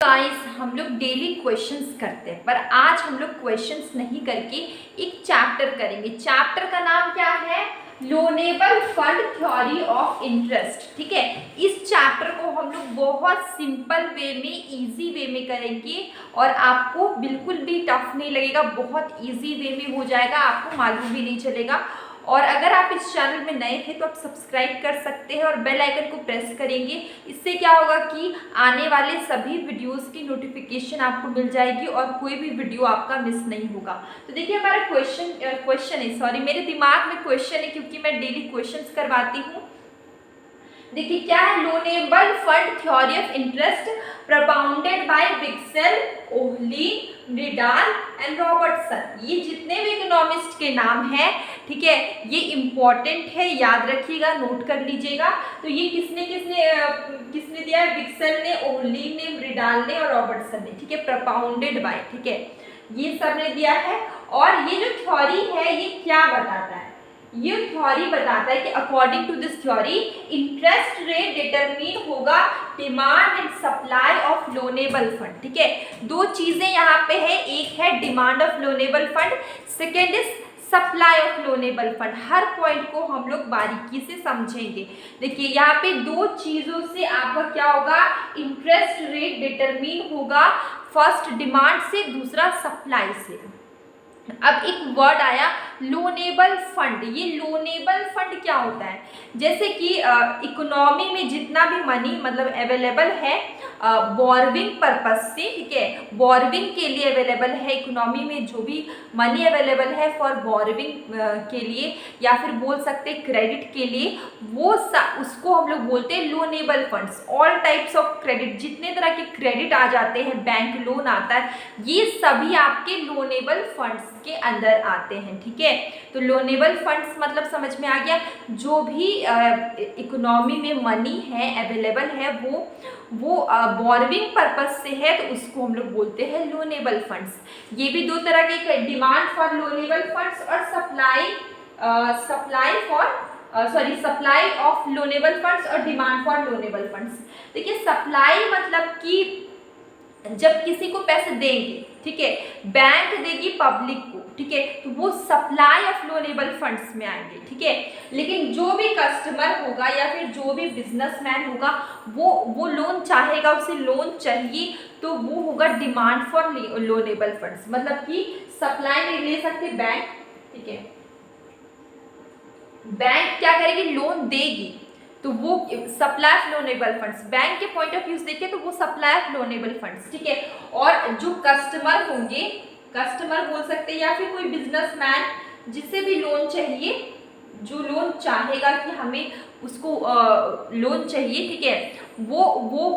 Guys हम लोग daily questions करते हैं, पर आज हम लोग क्वेश्चंस नहीं करके एक चैप्टर करेंगे। चैप्टर का नाम क्या है? Loanable fund theory of interest. ठीक है, इस चैप्टर को हम लोग बहुत सिंपल वे में, इजी वे में करेंगे और आपको बिल्कुल भी टफ नहीं लगेगा, बहुत इजी वे में हो जाएगा, आपको मालूम भी नहीं चलेगा। और अगर आप इस चैनल में नए हैं तो आप सब्सक्राइब कर सकते हैं और बेल आइकन को प्रेस करेंगे। इससे क्या होगा कि आने वाले सभी वीडियोस की नोटिफिकेशन आपको मिल जाएगी और कोई भी वीडियो आपका मिस नहीं होगा। तो देखिए हमारा क्वेश्चन है, सॉरी मेरे दिमाग में क्वेश्चन है क्योंकि मैं डेली क्वेश्चंस करवाती हूँ। देखिए क्या है? Loanable fund theory of interest propounded by Wicksell, Ohlin, Myrdal and Robertson. ये जितने भी इकोनॉमिस्ट के नाम हैं, ठीक है, ये इम्पॉर्टेंट है, याद रखिएगा, नोट कर लीजिएगा। तो ये किसने दिया है? विक्सेल ने, ओहलीन ने, रिडाल ने और रॉबर्टसन ने। ठीक है, propounded बाय, ठीक है, ये सब ने दिया है। और ये जो थ्योरी है ये क्या बताता है? ये थ्योरी बताता है कि according to this theory interest rate determine होगा demand and supply of loanable fund. ठीक है, दो चीजें यहाँ पे है, एक है demand of loanable fund, second is supply of loanable fund. हर पॉइंट को हम लोग बारीकी से समझेंगे। देखिए यहाँ पे दो चीजों से आपका क्या होगा? इंटरेस्ट रेट डिटरमिन होगा, फर्स्ट डिमांड से, दूसरा सप्लाई से। अब एक वर्ड आया लोनेबल फंड। ये लोनेबल फंड क्या होता है? जैसे कि इकोनॉमी में जितना भी मनी मतलब अवेलेबल है बोरविंग पर्पस से, ठीक है, बोरविंग के लिए अवेलेबल है इकोनॉमी में, जो भी मनी अवेलेबल है फॉर बोरविंग के लिए या फिर बोल सकते क्रेडिट के लिए, वो उसको हम लोग बोलते हैं loanable funds. All types of credit, जितने तरह के क्रेडिट आ जाते हैं, बैंक लोन आता है, ये सभी आपके लोनेबल फंड्स के अंदर आते हैं। ठीक है, तो लोनेबल फंड्स मतलब समझ में आ गया, जो भी इकोनॉमी में मनी है अवेलेबल है वो बोरविंग पर्पस से है, तो उसको हम लोग बोलते हैं लोनेबल फंड्स। ये भी दो तरह के, डिमांड फॉर लोनेबल फंड्स और सप्लाई ऑफ लोनेबल फंड्स और डिमांड फॉर लोनेबल फंड्स। देखिए सप्लाई मतलब कि जब किसी को पैसे देंगे, ठीक है, बैंक देगी पब्लिक को, ठीक है, तो वो सप्लाई ऑफ लोनेबल फंड्स में आएंगे। ठीक है, लेकिन जो भी कस्टमर होगा या फिर जो भी बिजनेसमैन होगा वो लोन चाहेगा, उसे लोन चाहिए, तो वो होगा डिमांड फॉर लोनेबल फंड्स। मतलब कि सप्लाई में ले सकते बैंक, ठीक है, बैंक क्या करेगी? लोन देगी, तो वो supply of loanable funds. Bank के पॉइंट ऑफ व्यू से देखें तो वो सप्लाई ऑफ लोनेबल फंड्स। ठीक है, और जो कस्टमर होंगे, कस्टमर बोल सकते हैं या फिर कोई बिजनेसमैन जिसे भी लोन चाहिए, जो लोन चाहेगा कि हमें उसको लोन चाहिए, ठीक है, वो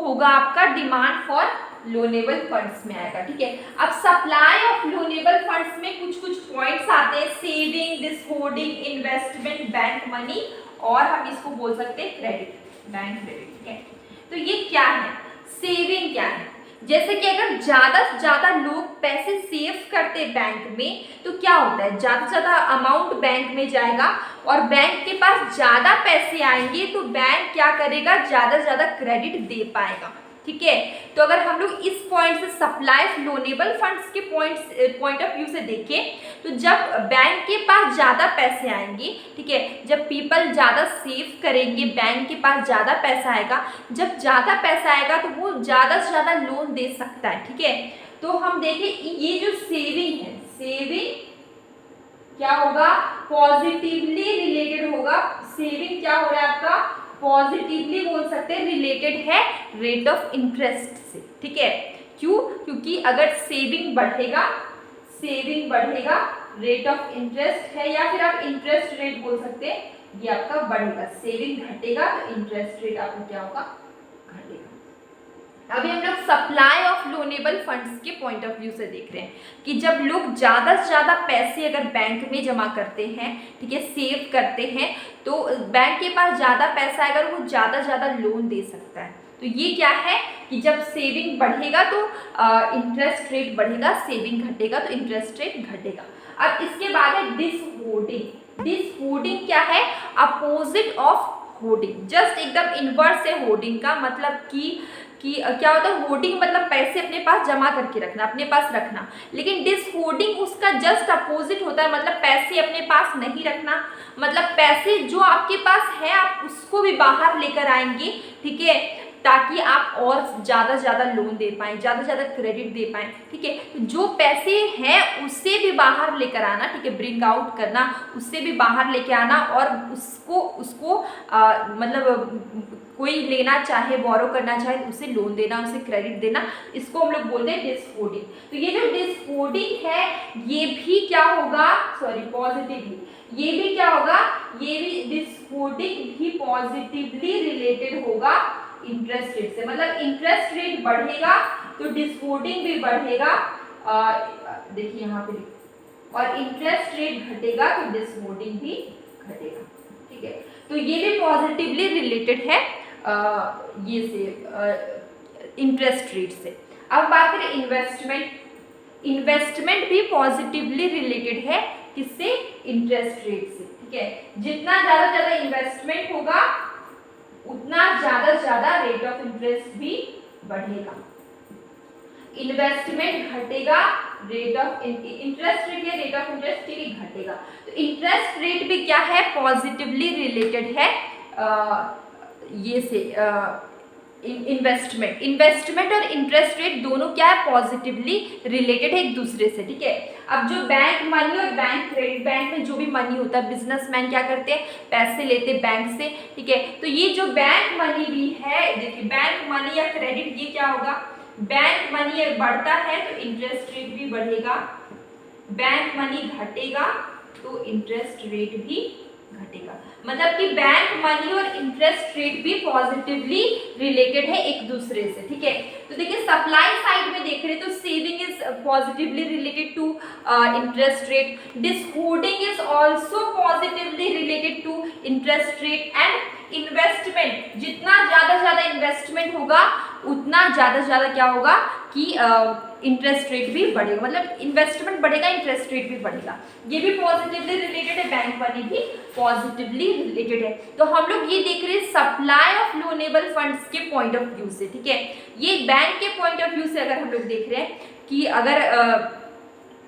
होगा आपका डिमांड फॉर लोनेबल फंड्स में आएगा। ठीक है, अब सप्लाई ऑफ लोनेबल फंड्स में कुछ पॉइंट्स आते हैं, सेविंग, डिसहोल्डिंग, इन्वेस्टमेंट, बैंक मनी, और हम इसको बोल सकते हैं क्रेडिट, बैंक क्रेडिट। ठीक है, तो ये क्या है? सेविंग क्या है? जैसे कि अगर ज़्यादा से ज़्यादा लोग पैसे सेव करते बैंक में तो क्या होता है? ज़्यादा से ज़्यादा अमाउंट बैंक में जाएगा और बैंक के पास ज़्यादा पैसे आएंगे तो बैंक क्या करेगा? ज़्यादा से ज़्यादा क्रेडिट दे पाएगा। ठीक है, तो अगर हम लोग इस पॉइंट से सप्लाई लोनेबल फंड्स के पॉइंट ऑफ व्यू से देखें तो जब बैंक के पास ज़्यादा पैसे आएंगे, ठीक है, जब पीपल ज़्यादा सेव करेंगे, बैंक के पास ज़्यादा पैसा आएगा, जब ज़्यादा पैसा आएगा तो वो ज़्यादा से ज़्यादा लोन दे सकता है। ठीक है, तो हम देखें ये जो सेविंग है, सेविंग क्या होगा? पॉजिटिवली रिलेटेड होगा। सेविंग क्या हो रहा है आपका? पॉजिटिवली बोल सकते हैं, रिलेटेड है रेट ऑफ इंटरेस्ट से। ठीक है, क्यों? क्योंकि अगर सेविंग बढ़ेगा रेट ऑफ इंटरेस्ट है, या फिर आप इंटरेस्ट रेट बोल सकते हैं, ये आपका बढ़ेगा। सेविंग घटेगा तो इंटरेस्ट रेट आपका क्या होगा? घटेगा। अभी हम लोग सप्लाई ऑफ लोनेबल फंड्स के पॉइंट ऑफ व्यू से देख रहे हैं कि जब लोग ज़्यादा से ज़्यादा पैसे अगर बैंक में जमा करते हैं, ठीक है, सेव करते हैं, तो बैंक के पास ज़्यादा पैसा आएगा और वो ज़्यादा से ज़्यादा लोन दे सकता है। तो ये क्या है कि जब सेविंग बढ़ेगा तो इंटरेस्ट रेट बढ़ेगा, सेविंग घटेगा तो इंटरेस्ट रेट घटेगा। अब इसके बाद है डिसहोल्डिंग। डिसहोल्डिंग क्या है? अपोजिट ऑफ होर्डिंग, जस्ट एकदम इनवर्स है होर्डिंग का, मतलब कि कि क्या होता है, होर्डिंग मतलब पैसे अपने पास जमा करके रखना, अपने पास रखना, लेकिन डिसहोर्डिंग उसका जस्ट अपोजिट होता है, मतलब पैसे अपने पास नहीं रखना, मतलब पैसे जो आपके पास है आप उसको भी बाहर लेकर आएंगे, ठीक है, ताकि आप और ज़्यादा लोन दे पाएँ, ज़्यादा क्रेडिट दे पाएँ, ठीक है। तो जो पैसे हैं उससे भी बाहर लेकर आना, ठीक है, ब्रिंग आउट करना, उससे भी बाहर लेके आना, और उसको मतलब कोई लेना चाहे, बोरो करना चाहे, उसे लोन देना, उसे क्रेडिट देना, इसको हम लोग बोलते हैं डिसहोर्डिंग। तो ये जो डिसहोर्डिंग है ये भी क्या होगा, सॉरी पॉजिटिवली, ये भी क्या होगा, ये भी डिसहोर्डिंग भी पॉजिटिवली रिलेटेड होगा इंटरेस्ट रेट से, मतलब इंटरेस्ट रेट बढ़ेगा तो डिसहोर्डिंग भी बढ़ेगा, देखिए यहाँ पे, और इंटरेस्ट रेट घटेगा तो डिसहोर्डिंग भी घटेगा, ठीक है। तो ये भी पॉजिटिवली रिलेटेड है ये से इंटरेस्ट रेट से। अब बात करें इन्वेस्टमेंट, इन्वेस्टमेंट भी पॉजिटिवली रिलेटेड है किससे, इंटरेस्ट रेट से, ठीक है। जितना ज़्यादा इन्वेस्टमेंट होगा उतना ज़्यादा रेट ऑफ इंटरेस्ट भी बढ़ेगा, इन्वेस्टमेंट घटेगा, रेट ऑफ इंटरेस्ट रेट या रेट ऑफ इंटरेस्ट भी घटेगा। तो इंटरेस्ट रेट भी क्या है, पॉजिटिवली रिलेटेड है ये से इन्वेस्टमेंट और इंटरेस्ट रेट दोनों क्या है, पॉजिटिवली रिलेटेड है एक दूसरे से, ठीक है। अब जो बैंक मनी और बैंक क्रेडिट, बैंक में जो भी मनी होता है, बिजनेसमैन क्या करते हैं, पैसे लेते हैं बैंक से, ठीक है। तो ये जो बैंक मनी भी है, देखिए बैंक मनी या क्रेडिट, ये क्या होगा, बैंक मनी अगर बढ़ता है तो इंटरेस्ट रेट भी बढ़ेगा, बैंक मनी घटेगा तो इंटरेस्ट रेट भी घटेगा, मतलब कि बैंक मनी और इंटरेस्ट रेट भी पॉजिटिवली रिलेटेड है एक दूसरे से, ठीक है। तो देखिए सप्लाई साइड में देख रहे हैं तो saving is positively related to interest rate, dishoarding is also positively related to interest rate, and investment, जितना ज़्यादा इन्वेस्टमेंट होगा उतना ज़्यादा क्या होगा कि इंटरेस्ट रेट भी बढ़ेगा, मतलब इन्वेस्टमेंट बढ़ेगा, इंटरेस्ट रेट भी बढ़ेगा, ये भी पॉजिटिवली रिलेटेड है, बैंक मनी भी पॉजिटिवली रिलेटेड है। तो हम लोग ये देख रहे हैं सप्लाई ऑफ लोनेबल फंड्स के पॉइंट ऑफ व्यू से, ठीक है। ये बैंक के पॉइंट ऑफ व्यू से अगर हम लोग देख रहे हैं कि अगर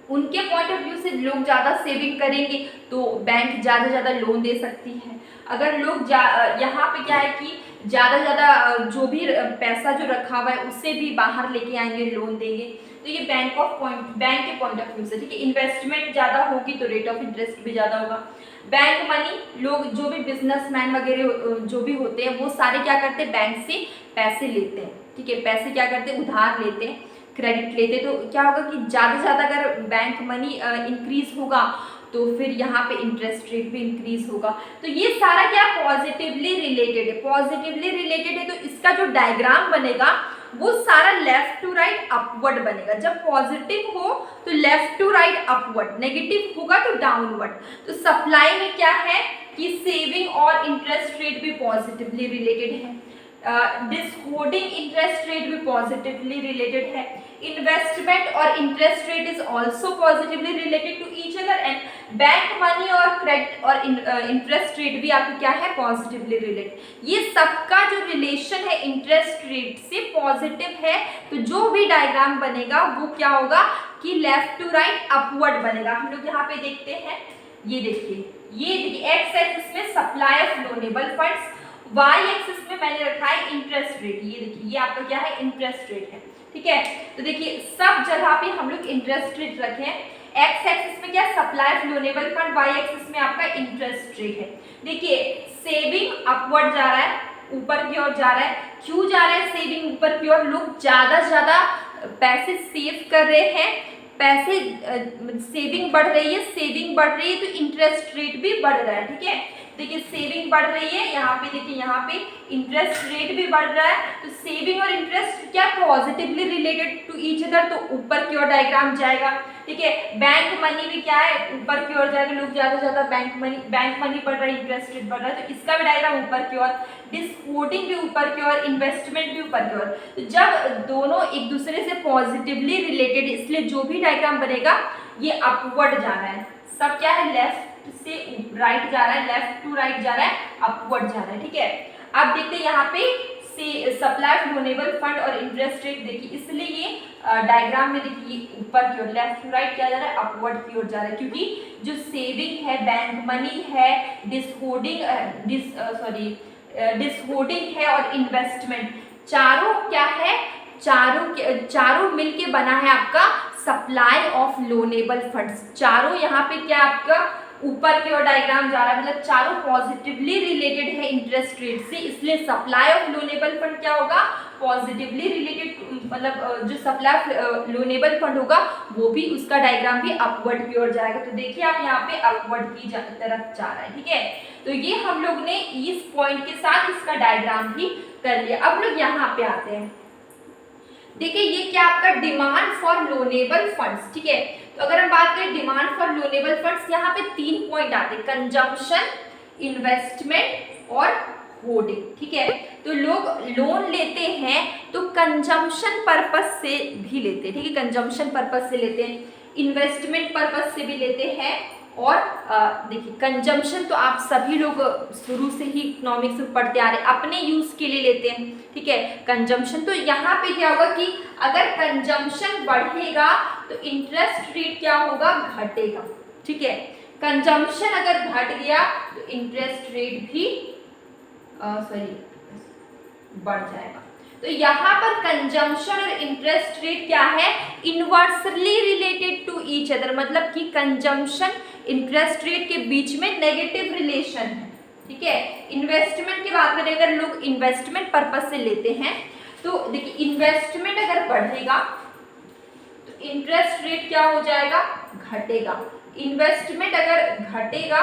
उनके पॉइंट ऑफ व्यू से लोग ज़्यादा सेविंग करेंगे तो बैंक ज़्यादा लोन दे सकती है, अगर लोग यहाँ पे क्या है कि ज़्यादा जो भी पैसा जो रखा हुआ है उससे भी बाहर लेके आएंगे, लोन देंगे, तो ये बैंक के पॉइंट ऑफ व्यू से, ठीक है। इन्वेस्टमेंट ज़्यादा होगी तो रेट ऑफ इंटरेस्ट भी ज़्यादा होगा, बैंक मनी, लोग जो भी बिजनेसमैन वगैरह जो भी होते हैं वो सारे क्या करते हैं, बैंक से पैसे लेते हैं, ठीक है, पैसे क्या करते हैं, उधार लेते हैं, क्रेडिट लेते, तो क्या होगा कि ज़्यादा अगर बैंक मनी इंक्रीज होगा तो फिर यहाँ पे इंटरेस्ट रेट भी इंक्रीज होगा। तो ये सारा क्या पॉजिटिवली रिलेटेड है, पॉजिटिवली रिलेटेड है, तो इसका जो डायग्राम बनेगा वो सारा लेफ्ट टू राइट अपवर्ड बनेगा, जब पॉजिटिव हो तो left to right upward, negative होगा तो डाउनवर्ड। तो सप्लाई में क्या है कि सेविंग और इंटरेस्ट रेट भी पॉजिटिवली रिलेटेड है, डिसहोर्डिंग इंटरेस्ट रेट भी पॉजिटिवली रिलेटेड है, इन्वेस्टमेंट और interest rate is also positively related to each other, and bank money और क्रेडिट और इंटरेस्ट रेट भी आपकी क्या है, पॉजिटिवली रिलेटेड। ये सबका जो रिलेशन है इंटरेस्ट रेट से पॉजिटिव है, तो जो भी डायग्राम बनेगा वो क्या होगा कि लेफ्ट टू राइट अपवर्ड बनेगा। हम लोग यहाँ पे देखते हैं, ये देखिए एक्स एक्सिस में supply of loanable funds, y axis में मैंने रखा है इंटरेस्ट रेट, ये देखिए ये आपका क्या है, इंटरेस्ट रेट है, ठीक है। तो देखिए सब जगह पे हम लोग इंटरेस्ट रेट रखे हैं, एक्स एक्सिस में क्या supply of loanable fund, y axis में आपका इंटरेस्ट रेट है। देखिए सेविंग अपवर्ड जा रहा है, ऊपर की ओर जा रहा है, क्यों जा रहा है सेविंग ऊपर की ओर, लोग ज़्यादा पैसे सेव कर रहे हैं, पैसे सेविंग बढ़ रही है, तो इंटरेस्ट रेट भी बढ़ रहा है, ठीक है। देखिए सेविंग बढ़ रही है, यहाँ पे देखिए यहाँ पे इंटरेस्ट रेट भी बढ़ रहा है, तो सेविंग और इंटरेस्ट क्या positively related to each other, तो ऊपर की ओर डायग्राम जाएगा, ठीक है। बैंक मनी भी क्या है, ऊपर की ओर जाएगा, लोग ज़्यादा बैंक मनी बढ़ रहा है, इंटरेस्ट रेट बढ़ रहा है, तो इसका भी डायग्राम ऊपर की ओर, डिसहोर्डिंग भी ऊपर की ओर, इन्वेस्टमेंट भी ऊपर की ओर। तो जब दोनों एक दूसरे से पॉजिटिवली रिलेटेड, इसलिए जो भी डायग्राम बनेगा ये अपवर्ड जा रहा है, सब क्या है लेफ्ट से राइट जा रहा है, लेफ्ट टू राइट जा रहा है, अपवर्ड जा रहा है, ठीक है। अब देखते हैं यहाँ पे से सप्लाई ऑफ लोनेबल फंड और इंटरेस्ट रेट, देखिए इसलिए ये डायग्राम में देखिए ऊपर की ओर लेफ्ट टू राइट क्या जा रहा है, अपवर्ड की ओर जा रहा है, क्योंकि जो सेविंग है, बैंक मनी है, डिसहोल्डिंग है और इन्वेस्टमेंट, चारों क्या है, चारों मिलके बना है आपका सप्लाई ऑफ लोनेबल फंड्स। चारों यहाँ पे क्या आपका ऊपर की ओर डायग्राम जा रहा है, मतलब चारों पॉजिटिवली रिलेटेड है इंटरेस्ट रेट से, इसलिए सप्लाई ऑफ लोनेबल फंड क्या होगा, पॉजिटिवली रिलेटेड, मतलब जो सप्लाई ऑफ लोनेबल फंड होगा वो भी, उसका डायग्राम भी अपवर्ड की ओर जाएगा। तो देखिए आप यहाँ पे अपवर्ड की तरफ जा रहा है, ठीक है। तो ये हम लोग ने इस पॉइंट के साथ इसका डायग्राम भी कर लिया। अब लोग यहाँ पे आते हैं, देखिए ये क्या आपका डिमांड फॉर लोनेबल फंड्स, ठीक है। तो अगर हम बात करें डिमांड फॉर लोनेबल फंड्स, यहाँ पे 3 पॉइंट आते हैं, कंजम्पशन, इन्वेस्टमेंट और होल्डिंग, ठीक है। तो लोग लोन लेते हैं तो कंजम्पशन पर्पस से भी लेते हैं, ठीक है, कंजम्पशन पर्पस से लेते हैं, इन्वेस्टमेंट पर्पस से भी लेते हैं, और देखिए कंजम्पशन तो आप सभी लोग शुरू से ही इकोनॉमिक्स में पढ़ते आ रहे हैं, अपने यूज के लिए लेते हैं, ठीक है, कंजम्पशन। तो यहाँ पे क्या होगा कि अगर कंजम्पशन बढ़ेगा तो इंटरेस्ट रेट क्या होगा, घटेगा, ठीक है। कंजम्पशन अगर घट गया तो इंटरेस्ट रेट भी बढ़ जाएगा। तो यहाँ पर कंजम्पशन और इंटरेस्ट रेट क्या है, inversely related to each other, मतलब कि कंजम्पशन इंटरेस्ट रेट के बीच में नेगेटिव रिलेशन है, ठीक है। इन्वेस्टमेंट की बात करें, अगर लोग इन्वेस्टमेंट पर्पस से लेते हैं तो देखिए इन्वेस्टमेंट अगर बढ़ेगा तो इंटरेस्ट रेट क्या हो जाएगा, घटेगा। इन्वेस्टमेंट अगर घटेगा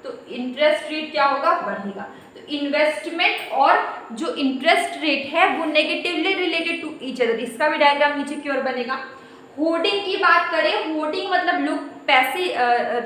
तो इंटरेस्ट रेट क्या होगा, बढ़ेगा। तो इन्वेस्टमेंट और जो इंटरेस्ट रेट है वो negatively related to each other, इसका भी डायग्राम नीचे की ओर बनेगा। होर्डिंग की बात करें, होर्डिंग मतलब लोग पैसे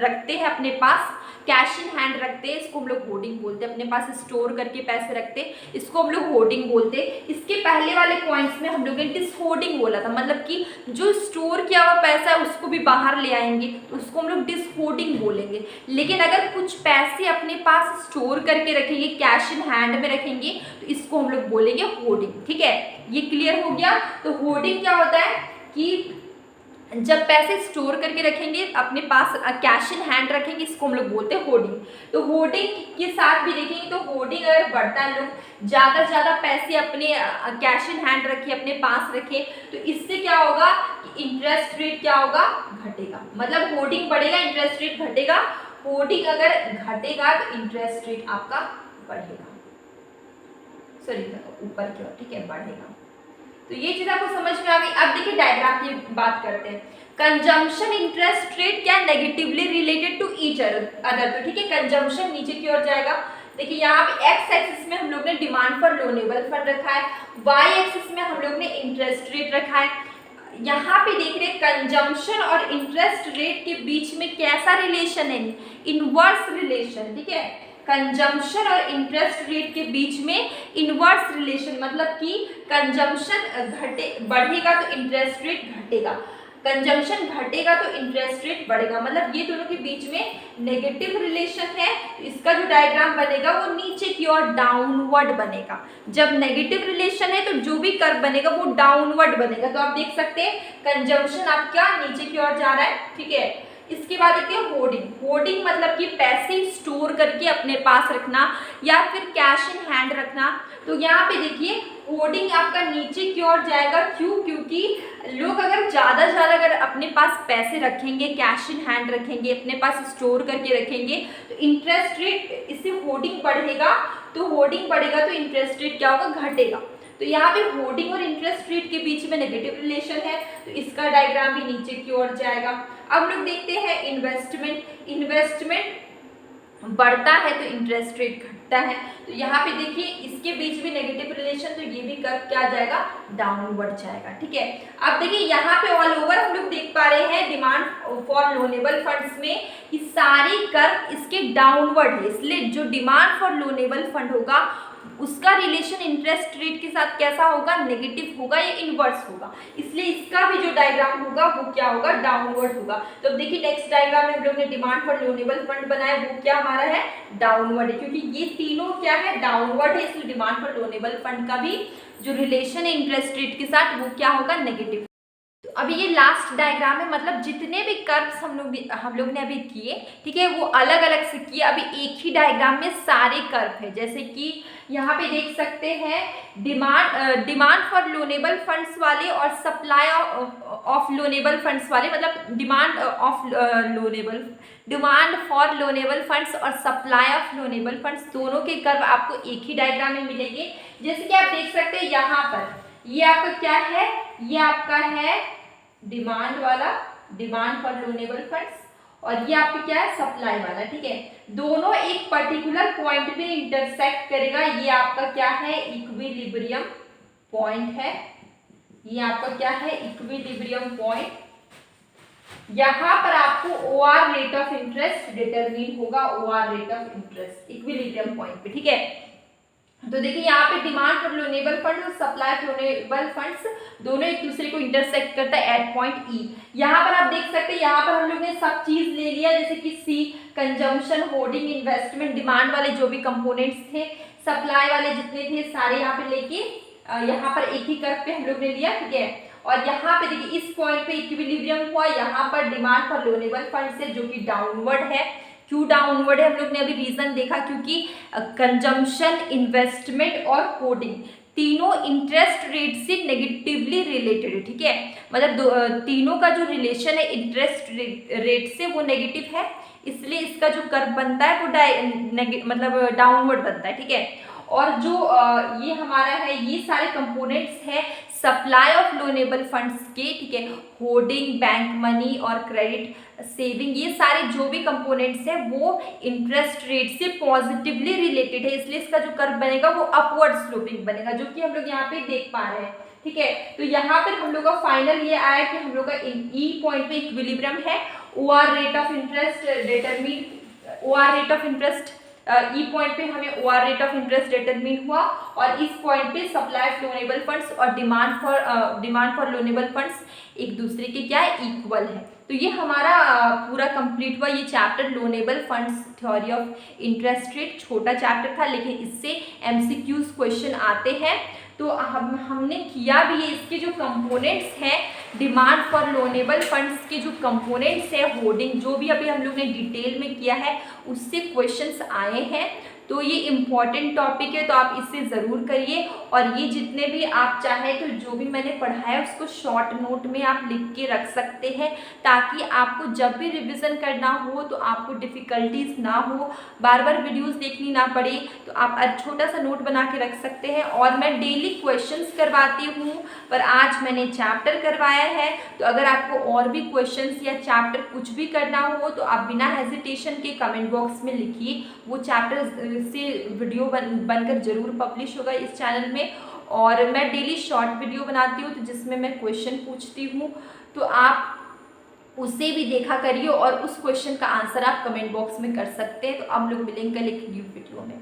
रखते हैं अपने पास, कैश इन हैंड रखते हैं, इसको हम लोग होर्डिंग बोलते हैं, अपने पास स्टोर करके पैसे रखते हैं, इसको हम लोग होर्डिंग बोलते हैं। इसके पहले वाले पॉइंट्स में हम लोगों ने डिसहोर्डिंग बोला था, मतलब कि जो स्टोर किया हुआ पैसा है उसको भी बाहर ले आएंगे तो उसको हम लोग डिसहोर्डिंग बोलेंगे। लेकिन अगर कुछ पैसे अपने पास स्टोर करके रखेंगे, कैश इन हैंड में रखेंगे, तो इसको हम लोग बोलेंगे होर्डिंग, ठीक है। ये क्लियर हो गया। तो होर्डिंग क्या होता है कि जब पैसे स्टोर करके रखेंगे अपने पास, कैश इन हैंड रखेंगे, इसको हम लोग बोलते हैं होर्डिंग। तो होर्डिंग के साथ भी देखेंगे तो होर्डिंग अगर बढ़ता है, लोग ज़्यादा से ज़्यादा पैसे अपने कैश इन हैंड रखे, अपने पास रखे, तो इससे क्या होगा कि इंटरेस्ट रेट क्या होगा, घटेगा। मतलब होर्डिंग बढ़ेगा, इंटरेस्ट रेट घटेगा। होर्डिंग अगर घटेगा तो इंटरेस्ट रेट आपका बढ़ेगा, सॉरी ऊपर की ओर, ठीक है, बढ़ेगा। तो ये चीज आपको समझ में आ गई। अब देखिए डायग्राम की बात करते हैं। कंजम्पशन इंटरेस्ट रेट क्या negatively related to each other, तो ठीक है, कंजम्पशन नीचे की ओर जाएगा। देखिए यहाँ पे एक्स एक्सिस में हम लोग ने डिमांड फॉर लोनेबल फंड रखा है, वाई एक्सिस में हम लोग ने इंटरेस्ट रेट रखा है। यहाँ पे देख रहे कंजम्पशन और इंटरेस्ट रेट के बीच में कैसा रिलेशन है, इनवर्स रिलेशन, ठीक है। कंजम्पशन और इंटरेस्ट रेट के बीच में इनवर्स रिलेशन, मतलब कि कंजम्पशन बढ़ेगा तो इंटरेस्ट रेट घटेगा, कंजम्पशन घटेगा तो इंटरेस्ट रेट बढ़ेगा, मतलब ये दोनों के बीच में नेगेटिव रिलेशन है। तो इसका जो डायग्राम बनेगा वो नीचे की ओर डाउनवर्ड बनेगा। जब नेगेटिव रिलेशन है तो जो भी कर्व बनेगा वो डाउनवर्ड बनेगा। तो आप देख सकते हैं कंजम्पशन आपका नीचे की ओर जा रहा है, ठीक है। इसके बाद देखते हैं होर्डिंग। होर्डिंग मतलब कि पैसे स्टोर करके अपने पास रखना या फिर कैश इन हैंड रखना। तो यहाँ पे देखिए होर्डिंग आपका नीचे की ओर जाएगा, क्यों, क्योंकि लोग अगर ज़्यादा से ज़्यादा अगर अपने पास पैसे रखेंगे, कैश इन हैंड रखेंगे, अपने पास स्टोर करके रखेंगे, तो इंटरेस्ट रेट, इससे होर्डिंग बढ़ेगा, तो होर्डिंग बढ़ेगा तो इंटरेस्ट रेट क्या होगा, घटेगा। तो यहाँ पे होर्डिंग और इंटरेस्ट रेट के बीच में नेगेटिव रिलेशन है, तो इसका डायग्राम भी नीचे की ओर जाएगा। अब लोग देखते हैं इन्वेस्टमेंट। इन्वेस्टमेंट बढ़ता है तो इंटरेस्ट रेट घटता है, तो यहाँ पे देखिए इसके बीच में नेगेटिव रिलेशन, तो ये भी कर्व क्या जाएगा, डाउनवर्ड जाएगा, ठीक है। अब देखिए यहाँ पे ऑल ओवर हम लोग देख पा रहे हैं डिमांड फॉर लोनेबल फंड्स में कि सारी कर्व इसके डाउनवर्ड है, इसलिए जो डिमांड फॉर लोनेबल फंड होगा उसका रिलेशन इंटरेस्ट रेट के साथ कैसा होगा, नेगेटिव होगा या इनवर्स होगा। इसलिए इसका भी जो डायग्राम होगा वो क्या होगा, डाउनवर्ड होगा। तो अब देखिए नेक्स्ट डायग्राम में हम लोग ने डिमांड फॉर लोनेबल फंड बनाया, वो क्या हमारा है, डाउनवर्ड है, क्योंकि ये तीनों क्या है, डाउनवर्ड है, इसलिए डिमांड फॉर लोनेबल फंड का भी जो रिलेशन है इंटरेस्ट रेट के साथ वो क्या होगा, नेगेटिव। तो अभी ये लास्ट डायग्राम है, मतलब जितने भी कर्व्स हम लोग ने अभी किए, ठीक है, वो अलग अलग से किए। अभी एक ही डायग्राम में सारे कर्व है, जैसे कि यहाँ पे देख सकते हैं डिमांड फॉर लोनेबल फंड्स वाले और सप्लाई ऑफ लोनेबल फंड्स वाले, मतलब डिमांड फॉर लोनेबल फंड्स और सप्लाई ऑफ लोनेबल फंड्स, दोनों के कर्व आपको एक ही डायग्राम में मिलेंगे। जैसे कि आप देख सकते हैं यहाँ पर ये आपका क्या है, ये आपका है डिमांड वाला, डिमांड फॉर लोनेबल फंड्स, और ये आपका क्या है, सप्लाई वाला, ठीक है। दोनों एक पर्टिकुलर पॉइंट में इंटरसेक्ट करेगा, ये आपका क्या है, इक्विलिब्रियम पॉइंट है, ये आपका क्या है, इक्विलिब्रियम पॉइंट। यहां पर आपको OR rate of interest determine होगा, OR rate of interest equilibrium point पे, ठीक है। तो देखिए यहाँ पे डिमांड फॉर लोनेबल फंड और सप्लाई ऑफ लोनेबल फंड्स दोनों एक दूसरे को इंटरसेक्ट करता है एट पॉइंट ई। यहाँ पर आप देख सकते हैं, यहाँ पर हम लोग ने सब चीज ले लिया, जैसे कि सी कंजम्पशन, होर्डिंग, इन्वेस्टमेंट, डिमांड वाले जो भी कंपोनेंट्स थे, सप्लाई वाले जितने थे सारे यहाँ पे लेके यहाँ पर एक ही कर्व पे हम लोग ने लिया, ठीक है। और यहाँ पे देखिए इस पॉइंट पे इक्विलिब्रियम हुआ, यहाँ पर डिमांड फॉर लोनेबल फंड से जो कि डाउनवर्ड है। क्यों डाउनवर्ड है हम लोग ने अभी रीजन देखा, क्योंकि कंजम्पशन, इन्वेस्टमेंट और होर्डिंग तीनों इंटरेस्ट रेट से नेगेटिवली रिलेटेड है, ठीक है। मतलब तीनों का जो रिलेशन है इंटरेस्ट रेट से वो नेगेटिव है, इसलिए इसका जो कर्व बनता है वो मतलब डाउनवर्ड बनता है, ठीक है। और जो ये हमारा है, ये सारे कंपोनेंट्स है सप्लाई ऑफ लोनेबल फंड्स के, ठीक है, होर्डिंग, बैंक मनी और क्रेडिट सेविंग, ये सारे जो भी कंपोनेंट्स है वो इंटरेस्ट रेट से पॉजिटिवली रिलेटेड है, इसलिए इसका जो कर्व बनेगा वो अपवर्ड स्लोपिंग बनेगा, जो कि हम लोग यहाँ पे देख पा रहे हैं, ठीक है। तो यहाँ पर हम लोग का फाइनल ये आया कि हम लोग का ई पॉइंट पे इक्विलिब्रियम है, OR rate of interest determine, OR rate of interest E point पे हमें OR rate of interest determine हुआ, और इस पॉइंट पे सप्लाई ऑफ लोनेबल फंड्स और डिमांड फॉर लोनेबल फंड्स एक दूसरे के क्या है, इक्वल है। तो ये हमारा पूरा कंप्लीट हुआ ये chapter loanable funds theory of interest rate. छोटा चैप्टर था लेकिन इससे एमसीक्यूज क्वेश्चन आते हैं, तो हमने किया भी है। इसके जो कंपोनेंट्स हैं डिमांड फॉर लोनेबल फंड्स के जो कंपोनेंट्स है, होर्डिंग, जो भी अभी हम लोग ने डिटेल में किया है उससे क्वेश्चंस आए हैं। तो ये इम्पॉर्टेंट टॉपिक है, तो आप इससे ज़रूर करिए। और ये जितने भी आप चाहें तो जो भी मैंने पढ़ाया उसको शॉर्ट नोट में आप लिख के रख सकते हैं, ताकि आपको जब भी रिवीजन करना हो तो आपको डिफ़िकल्टीज ना हो, बार बार वीडियोस देखनी ना पड़े। तो आप छोटा सा नोट बना के रख सकते हैं। और मैं डेली क्वेश्चंस करवाती हूँ, पर आज मैंने चैप्टर करवाया है। तो अगर आपको और भी क्वेश्चंस या चैप्टर कुछ भी करना हो तो आप बिना हेजिटेशन के कमेंट बॉक्स में लिखिए, वो चैप्टर से वीडियो बनकर जरूर पब्लिश होगा इस चैनल में। और मैं डेली शॉर्ट वीडियो बनाती हूँ तो जिसमें मैं क्वेश्चन पूछती हूँ, तो आप उसे भी देखा करिए और उस क्वेश्चन का आंसर आप कमेंट बॉक्स में कर सकते हैं। तो अब लोग मिलेंगे कल एक न्यू वीडियो में।